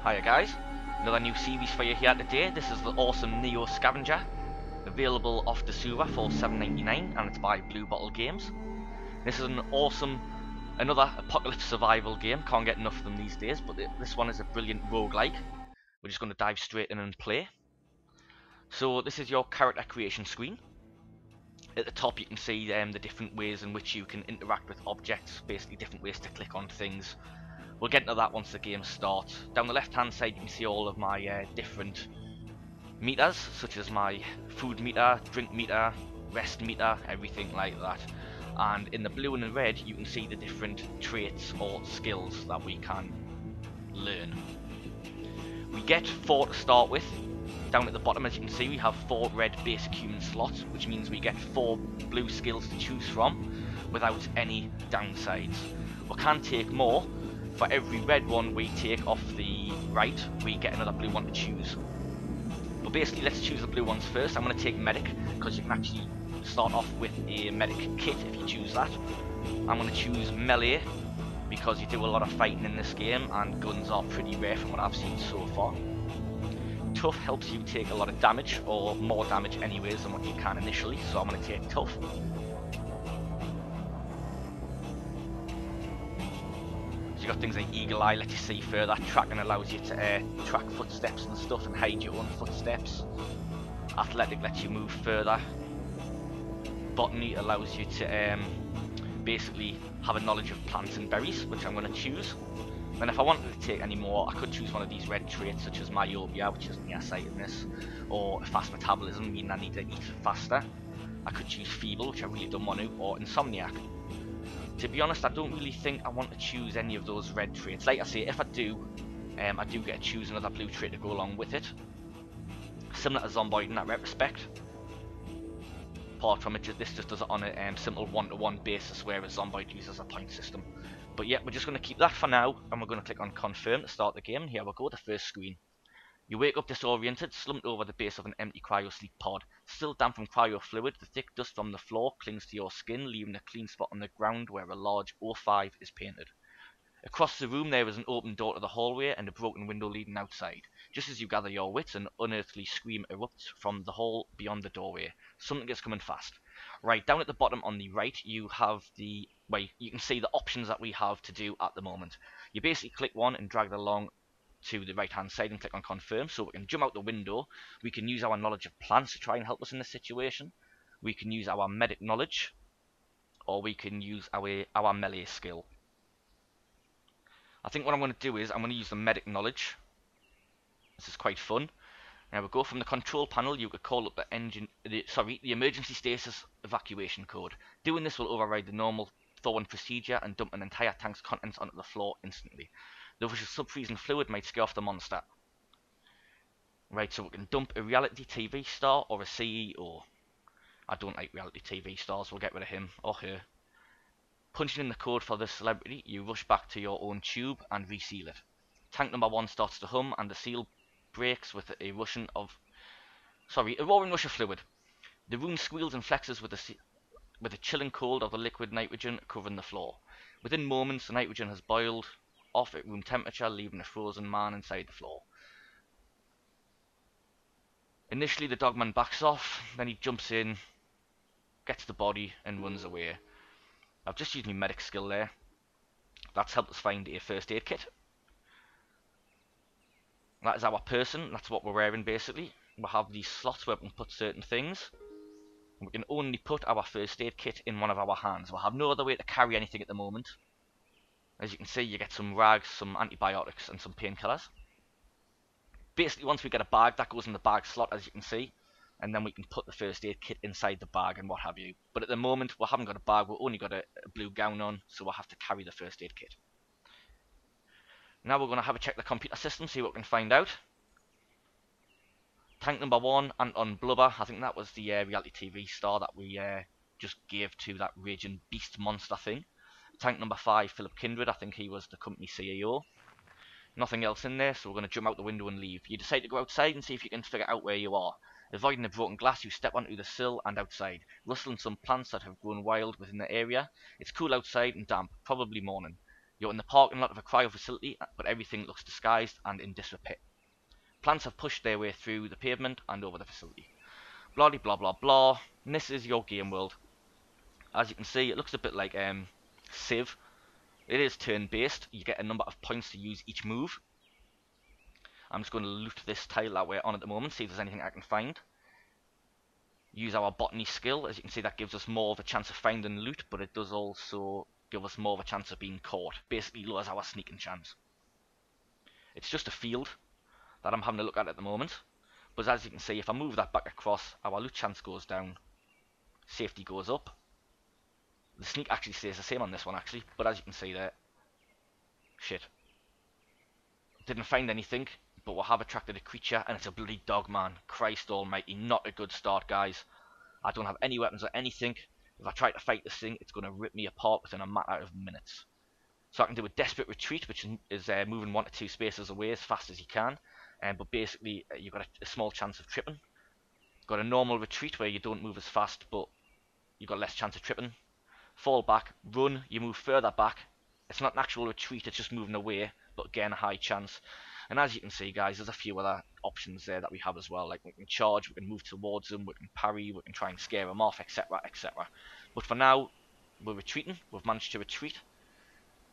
Hiya guys, another new series for you here today. This is the awesome NEO Scavenger, available off the server for $7.99 and it's by Blue Bottle Games. This is another apocalypse survival game, can't get enough of them these days, but this one is a brilliant roguelike. We're just going to dive straight in and play. So this is your character creation screen. At the top you can see the different ways in which you can interact with objects, basically different ways to click on things. We'll get into that once the game starts. Down the left hand side you can see all of my different meters, such as my food meter, drink meter, rest meter, everything like that. And in the blue and the red you can see the different traits or skills that we can learn. We get 4 to start with. Down at the bottom, as you can see, we have 4 red basic human slots, which means we get 4 blue skills to choose from without any downsides. We can take more. For every red one we take off the right, we get another blue one to choose. But basically, let's choose the blue ones first. I'm going to take medic, because you can actually start off with a medic kit if you choose that. I'm going to choose melee, because you do a lot of fighting in this game, and guns are pretty rare from what I've seen so far. Tough helps you take a lot of damage, or more damage anyways than what you can initially, so I'm going to take tough. You've got things like Eagle Eye, lets you see further. Tracking allows you to track footsteps and stuff and hide your own footsteps. Athletic lets you move further. Botany allows you to basically have a knowledge of plants and berries, which I'm going to choose. And if I wanted to take any more, I could choose one of these red traits, such as myopia, which is nearsightedness, or fast metabolism, meaning I need to eat faster. I could choose feeble, which I really don't want to, or insomniac. To be honest, I don't really think I want to choose any of those red traits. Like I say, if I do get to choose another blue trait to go along with it. Similar to Zomboid in that respect. Apart from it, this just does it on a simple one-to-one basis, whereas Zomboid uses a point system. But yeah, we're just going to keep that for now, and we're going to click on confirm to start the game. Here we go, the first screen. You wake up disoriented, slumped over the base of an empty cryo-sleep pod. Still damp from cryo fluid, the thick dust from the floor clings to your skin, leaving a clean spot on the ground where a large O5 is painted. Across the room there is an open door to the hallway and a broken window leading outside. Just as you gather your wits, an unearthly scream erupts from the hall beyond the doorway. Something is coming fast. Right, down at the bottom on the right, you have you can see the options that we have to do at the moment. You basically click one and drag it along to the right hand side and click on confirm, so we can jump out the window. We can use our knowledge of plants to try and help us in this situation. We can use our medic knowledge, or we can use our melee skill. I think what I'm going to do is I'm going to use the medic knowledge. This is quite fun. Now we go from the control panel. You could call up the emergency stasis evacuation code. Doing this will override the normal thaw-in procedure and dump an entire tank's contents onto the floor instantly. The rush of sub-freezing fluid might scare off the monster. Right, so we can dump a reality TV star or a CEO. I don't like reality TV stars, we'll get rid of him or her. Punching in the code for the celebrity, you rush back to your own tube and reseal it. Tank number 1 starts to hum and the seal breaks with a roaring rush of fluid. The room squeals and flexes with the chilling cold of the liquid nitrogen covering the floor. Within moments, the nitrogen has boiled off at room temperature, leaving a frozen man inside the floor. Initially the dogman backs off, then he jumps in, gets the body and runs away. I've just used my medic skill there. That's helped us find a first aid kit. That is our person, that's what we're wearing basically. We'll have these slots where we can put certain things. We can only put our first aid kit in one of our hands. We'll have no other way to carry anything at the moment. As you can see, you get some rags, some antibiotics, and some painkillers. Basically, once we get a bag, that goes in the bag slot, as you can see. And then we can put the first aid kit inside the bag and what have you. But at the moment, we haven't got a bag, we've only got a blue gown on, so we'll have to carry the first aid kit. Now we're going to have a check the computer system, see what we can find out. Tank number 1, Anton Blubber, I think that was the reality TV star that we just gave to that raging beast monster thing. Tank number 5, Philip Kindred, I think he was the company CEO. Nothing else in there, so we're going to jump out the window and leave. You decide to go outside and see if you can figure out where you are. Avoiding the broken glass, you step onto the sill and outside, rustling some plants that have grown wild within the area. It's cool outside and damp, probably morning. You're in the parking lot of a cryo facility, but everything looks disguised and in disrepair. Plants have pushed their way through the pavement and over the facility. Blah blah blah blah. And this is your game world. As you can see, it looks a bit like Civ. It is turn-based. You get a number of points to use each move. I'm just going to loot this tile that we're on at the moment, see if there's anything I can find. Use our botany skill. As you can see, that gives us more of a chance of finding loot, but it does also give us more of a chance of being caught. Basically lowers our sneaking chance. It's just a field that I'm having a look at the moment. But as you can see, if I move that back across, our loot chance goes down. Safety goes up. The sneak actually stays the same on this one actually, but as you can see there, shit. Didn't find anything, but we have attracted a creature, and it's a bloody dog, man. Christ almighty, not a good start, guys. I don't have any weapons or anything. If I try to fight this thing, it's going to rip me apart within a matter of minutes. So I can do a desperate retreat, which is moving 1 to 2 spaces away as fast as you can. But basically, you've got a small chance of tripping. Got a normal retreat where you don't move as fast, but you've got less chance of tripping. Fall back, run, you move further back. It's not an actual retreat, it's just moving away, but again, a high chance. And as you can see, guys, there's a few other options there that we have as well. Like, we can charge, we can move towards them, we can parry, we can try and scare them off, etc, etc. But for now, we're retreating. We've managed to retreat.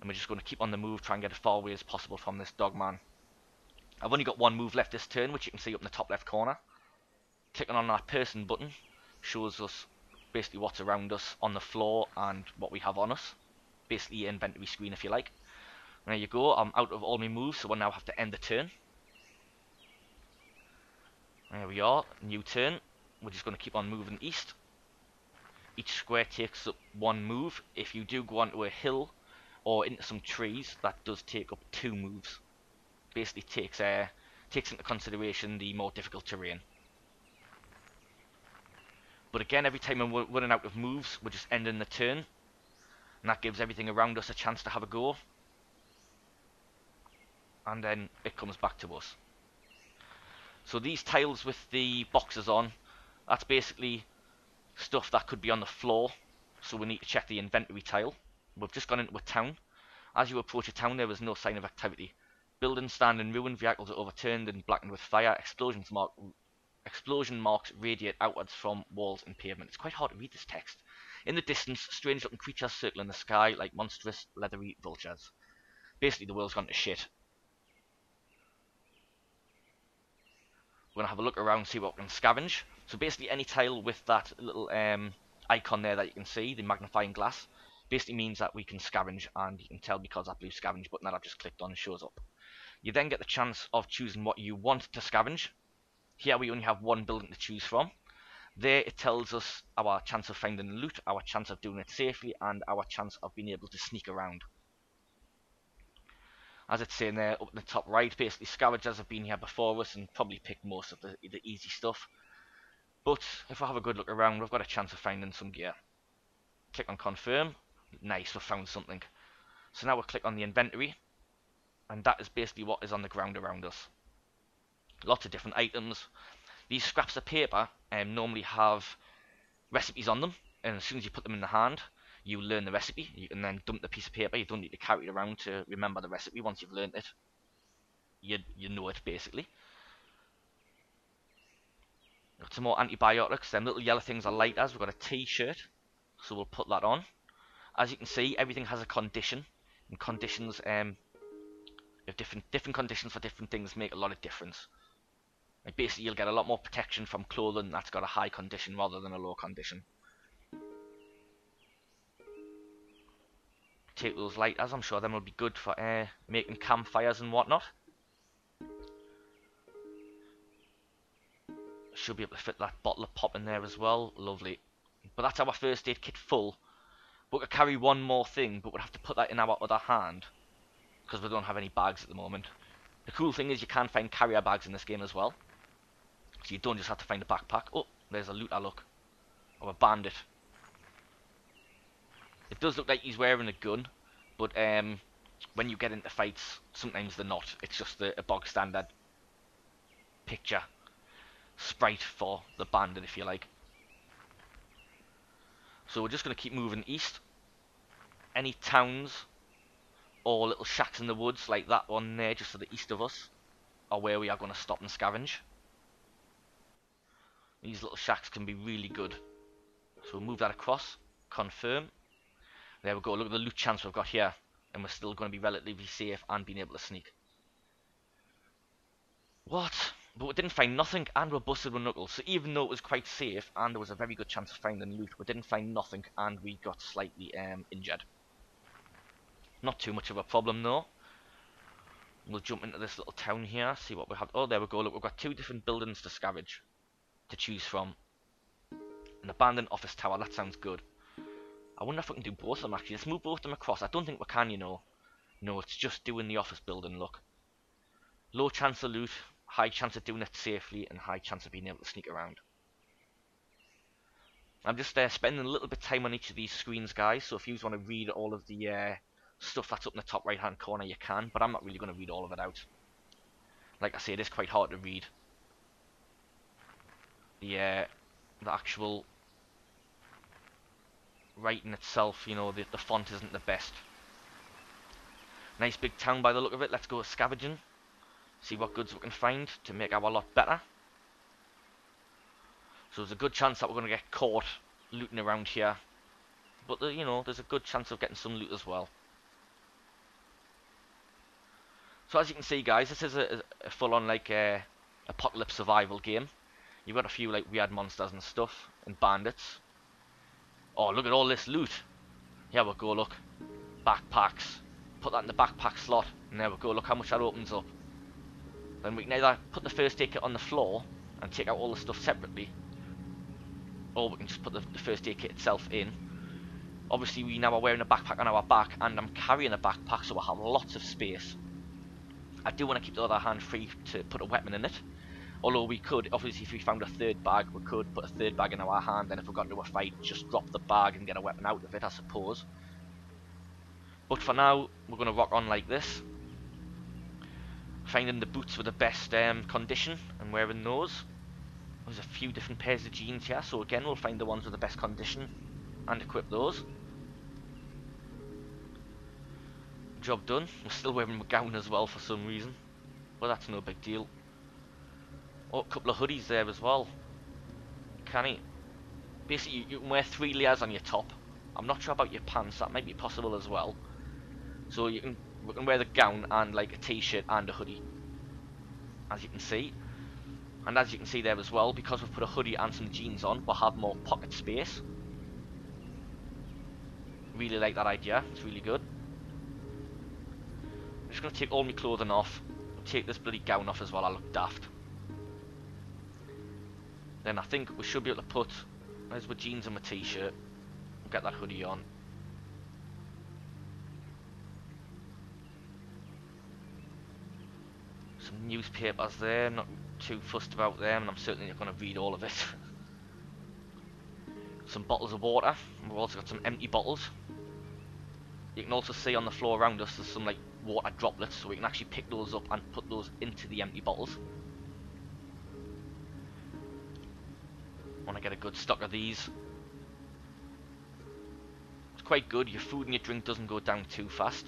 And we're just going to keep on the move, try and get as far away as possible from this dog man. I've only got one move left this turn, which you can see up in the top left corner. Clicking on that person button shows us basically what's around us on the floor and what we have on us. Basically inventory screen, if you like. There you go, I'm out of all my moves, so we'll now have to end the turn. There we are, new turn. We're just going to keep on moving east. Each square takes up 1 move. If you do go onto a hill or into some trees, that does take up 2 moves. Basically takes into consideration the more difficult terrain. But again, every time we're running out of moves, we're just ending the turn. And that gives everything around us a chance to have a go. And then it comes back to us. So these tiles with the boxes on, that's basically stuff that could be on the floor. So we need to check the inventory tile. We've just gone into a town. As you approach a town, there is no sign of activity. Buildings stand in ruin, vehicles are overturned and blackened with fire. Explosion marks radiate outwards from walls and pavement. It's quite hard to read this text. In the distance, strange looking creatures circle in the sky like monstrous, leathery vultures. Basically, the world's gone to shit. We're going to have a look around, see what we can scavenge. So basically, any tile with that little icon there that you can see, the magnifying glass, basically means that we can scavenge, and you can tell because that blue scavenge button that I've just clicked on shows up. You then get the chance of choosing what you want to scavenge. Here we only have 1 building to choose from. There it tells us our chance of finding loot, our chance of doing it safely, and our chance of being able to sneak around. As it's saying there up in the top right, basically scavengers have been here before us and probably picked most of the easy stuff. But if we have a good look around, we've got a chance of finding some gear. Click on confirm. Nice, we've found something. So now we'll click on the inventory, and that is basically what is on the ground around us. Lots of different items. These scraps of paper normally have recipes on them, and as soon as you put them in the hand, you learn the recipe. You can then dump the piece of paper. You don't need to carry it around to remember the recipe. Once you've learned it, you know it basically. Got some more antibiotics. Them little yellow things are lighters. We've got a t-shirt, so we'll put that on. As you can see, everything has a condition, and conditions if different conditions for different things make a lot of difference. Like basically, you'll get a lot more protection from clothing that's got a high condition rather than a low condition. Take those lighters, I'm sure them will be good for making campfires and whatnot. Should be able to fit that bottle of pop in there as well. Lovely. But that's our first aid kit full. But we could carry 1 more thing, but we'd have to put that in our other hand, because we don't have any bags at the moment. The cool thing is you can find carrier bags in this game as well. So you don't just have to find a backpack. Oh, there's a looter, look. Or a bandit. It does look like he's wearing a gun, but when you get into fights, sometimes they're not. It's just a bog standard picture sprite for the bandit, if you like. So we're just going to keep moving east. Any towns or little shacks in the woods like that one there just to the east of us are where we are going to stop and scavenge. These little shacks can be really good. So we'll move that across, confirm. There we go, look at the loot chance we've got here. And we're still going to be relatively safe and being able to sneak. What? But we didn't find nothing and we're busted with knuckles. So even though it was quite safe and there was a very good chance of finding loot, we didn't find nothing and we got slightly injured. Not too much of a problem though. We'll jump into this little town here, see what we have. Oh, there we go. Look, we've got 2 different buildings to scavenge, to choose from. An abandoned office tower, that sounds good. I wonder if we can do both of them actually. Let's move both of them across. I don't think we can, you know. No, it's just doing the office building, look. Low chance of loot, high chance of doing it safely, and high chance of being able to sneak around. I'm just spending a little bit of time on each of these screens, guys, so if you want to read all of the stuff that's up in the top right hand corner, you can, but I'm not really going to read all of it out. Like I say, it is quite hard to read the actual writing itself, you know, the font isn't the best. Nice big town by the look of it. Let's go scavenging, see what goods we can find to make our lot better. So there's a good chance that we're going to get caught looting around here, but you know, there's a good chance of getting some loot as well. So as you can see, guys, this is a full-on like apocalypse survival game. You've got a few like weird monsters and stuff and bandits. Oh, look at all this loot. Here we go, look. Backpacks. Put that in the backpack slot, and there we go. Look how much that opens up. Then we can either put the first aid kit on the floor and take out all the stuff separately, or we can just put the first aid kit itself in. Obviously, we now are wearing a backpack on our back, and I'm carrying a backpack, so I have lots of space. I do want to keep the other hand free to put a weapon in it. Although we could, obviously, if we found a third bag, we could put a third bag in our hand, and if we got into a fight, just drop the bag and get a weapon out of it, I suppose. But for now, we're going to rock on like this. Finding the boots with the best condition and wearing those. There's a few different pairs of jeans here, so again, we'll find the ones with the best condition and equip those. Job done. We're still wearing a gown as well for some reason, but that's no big deal. Oh, a couple of hoodies there as well. Canny. Basically, you can wear 3 layers on your top. I'm not sure about your pants, that might be possible as well. So we can wear the gown and like a t-shirt and a hoodie, as you can see. And as you can see there as well, because we've put a hoodie and some jeans on, we'll have more pocket space. Really like that idea, it's really good. I'm just going to take all my clothing off. Take this bloody gown off as well, I look daft. Then I think we should be able to put, there's my jeans and my t-shirt. Get that hoodie on. Some newspapers there, not too fussed about them, and I'm certainly not going to read all of it. Some bottles of water, and we've also got some empty bottles. You can also see on the floor around us there's some like water droplets, so we can actually pick those up and put those into the empty bottles. Want to get a good stock of these. It's quite good, your food and your drink doesn't go down too fast,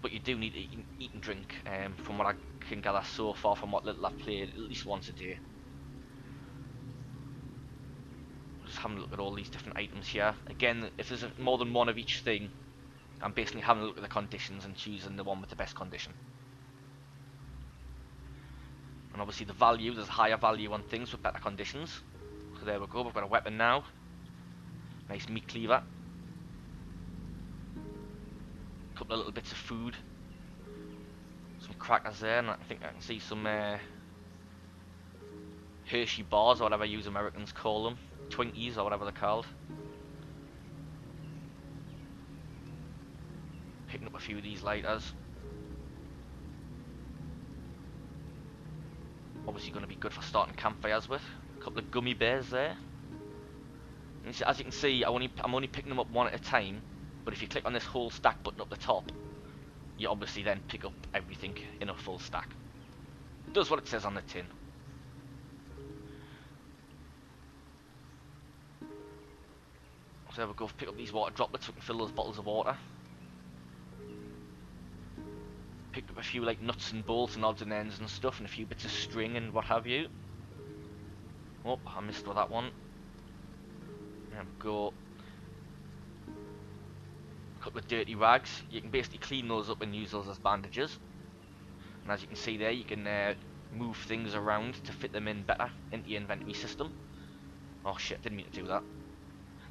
but you do need to eat and drink, from what I can gather so far from what little I've played, at least once a day. Just having a look at all these different items here. Again, if there's more than one of each thing, I'm basically having a look at the conditions and choosing the one with the best condition. And obviously the value, there's a higher value on things with better conditions. So there we go, we've got a weapon now. Nice meat cleaver. A couple of little bits of food. Some crackers there, and I think I can see some Hershey bars, or whatever you Americans call them. Twinkies, or whatever they're called. Picking up a few of these lighters. Obviously going to be good for starting campfires with. A couple of gummy bears there. And as you can see, I'm only picking them up one at a time. But if you click on this whole stack button up the top, you obviously then pick up everything in a full stack. It does what it says on the tin. So there we go, pick up these water droplets so we can fill those bottles of water. picked up a few like nuts and bolts and odds and ends and stuff, and a few bits of string and what have you. Oh, I missed with that one. There we go. A couple of dirty rags. You can basically clean those up and use those as bandages. And as you can see there, you can move things around to fit them in better into your inventory system. Oh shit, didn't mean to do that.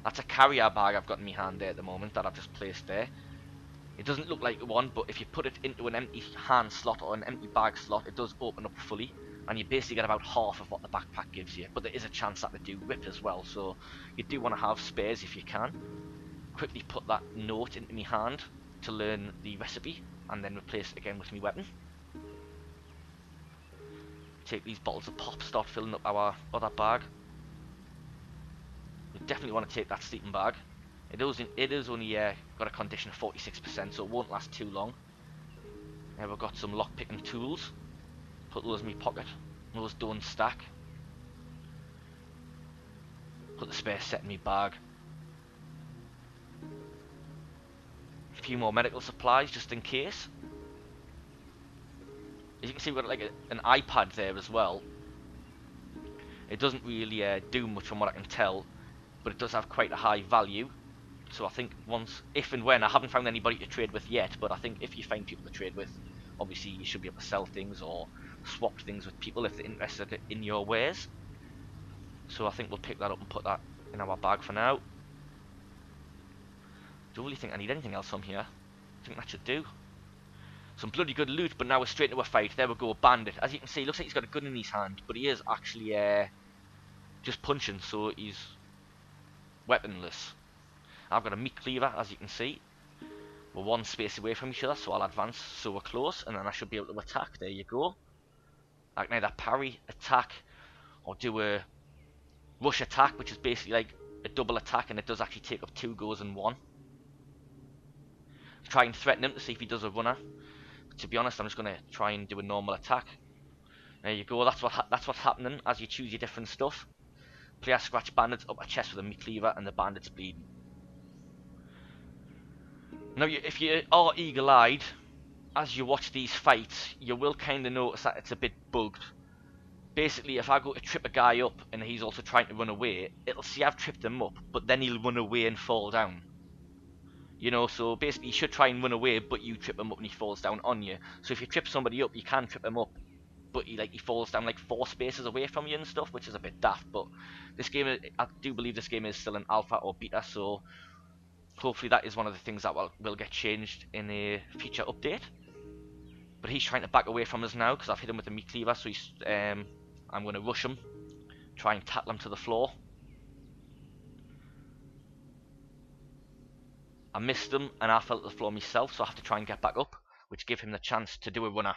That's a carrier bag I've got in my hand there at the moment that I've just placed there. It doesn't look like one, but if you put it into an empty hand slot or an empty bag slot, it does open up fully, and you basically get about half of what the backpack gives you. But there is a chance that they do rip as well, so you do want to have spares if you can. Quickly put that note into my hand to learn the recipe, and then replace it again with my weapon. Take these bottles of pop, start filling up our other bag. You definitely want to take that sleeping bag. It is only got a condition of 46%, so it won't last too long. Now we've got some lockpicking tools. Put those in my pocket. Those don't stack. Put the spare set in my bag. A few more medical supplies just in case. As you can see, we've got like an iPad there as well. It doesn't really do much from what I can tell, but it does have quite a high value. So I think once, if and when, I haven't found anybody to trade with yet, but I think if you find people to trade with, obviously you should be able to sell things or swap things with people if they're interested in your wares. So I think we'll pick that up and put that in our bag for now. Don't really think I need anything else from here. I think that should do. Some bloody good loot, but now we're straight into a fight. There we go, bandit. As you can see, looks like he's got a gun in his hand, but he is actually just punching, so he's weaponless. I've got a meat cleaver, as you can see. We're one space away from each other, so I'll advance so we're close, and then I should be able to attack. There you go. I can either parry, attack, or do a rush attack, which is basically like a double attack, and it does actually take up 2 goes in one. Try and threaten him to see if he does a runner. But to be honest, I'm just going to try and do a normal attack. There you go. That's what's happening as you choose your different stuff. Player scratch bandits up a chest with a meat cleaver, and the bandit's bleeding. Now, if you are eagle-eyed, as you watch these fights, you will kind of notice that it's a bit bugged. Basically, if I go to trip a guy up and he's also trying to run away, it'll see I've tripped him up, but then he'll run away and fall down. You know, so basically you should try and run away, but you trip him up and he falls down on you. So if you trip somebody up, you can trip him up, but he falls down like 4 spaces away from you and stuff, which is a bit daft. But this game, I do believe this game is still an alpha or beta, so hopefully that is one of the things that will get changed in a future update. But he's trying to back away from us now because I've hit him with a meat cleaver, so he's I'm going to rush him, try and tackle him to the floor. I missed him and I fell to the floor myself, so I have to try and get back up, which gives him the chance to do a runner.